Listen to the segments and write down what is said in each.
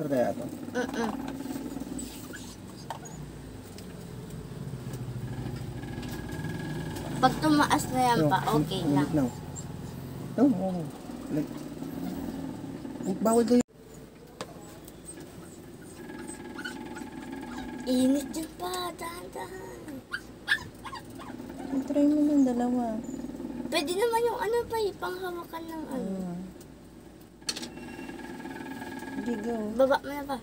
Butter kaya ito? Pag tumaas na yan pa, okay na. No. No. Like, bawal daw. Init yun pa, dahan-dahan. Try mo ng dalawa. Pwede naman yung ano pa eh, panghawakan ng ano. Hindi, go. Baba mo na pa.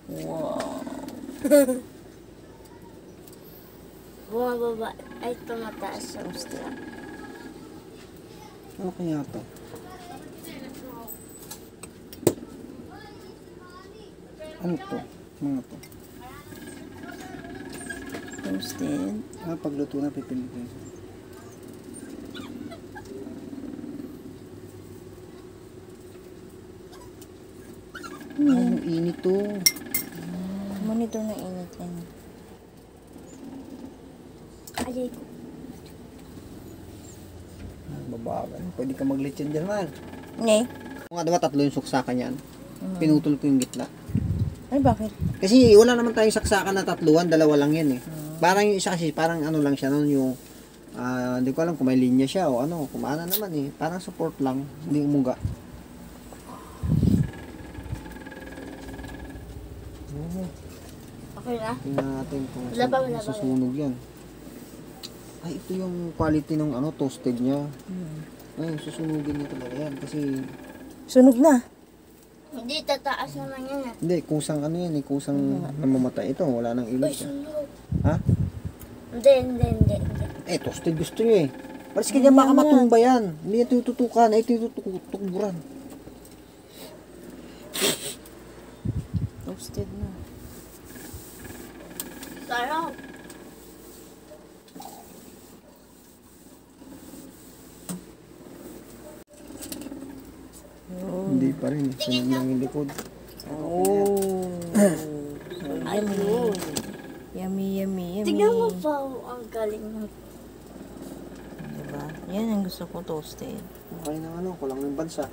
Wow. Bumababa. Ay, tumataas siya. Ano kaya ito? Ano to? Mga to? Toasted. Pagluto na pipilitin. Ang init to. Monitor na init yan. Alay ko. Babagan. Pwede ka maglitsin dyan, man. Ne? Kung diba tatlo yung suksakan yan, pinutol ko yung gitna. Ay, bakit? Kasi wala naman tayong saksakan na tatluan, dalawa lang yan eh. Parang yung isa kasi, parang ano lang siya nun yung, hindi ko alam kung may linya siya o ano, kumana naman eh. Parang support lang, hindi umuga. Okay na? Tingnan natin kung Labaw. susunog yan. Ay, ito yung quality ng ano, toasted niya. Ay, susunugin niya talaga yan kasi... Sunog na. Hindi, tataas naman yan ah. Hindi, kusang ano yan eh, kusang namamatay. Ito, wala nang Uy, ilog siya. sunog. Ha? Hindi. Toasted gusto niyo eh. Paris kanya baka matumba yan. Hindi yan tututukan, ay tututukuran. Toasted na. Sarap. Hindi pa rin, sunod lang yung likod. Oh. Yummy. Tignan mo pa, ang galing mo. Diba? Yan ang gusto ko, toasted. Okay na ano, kulang yung bansa.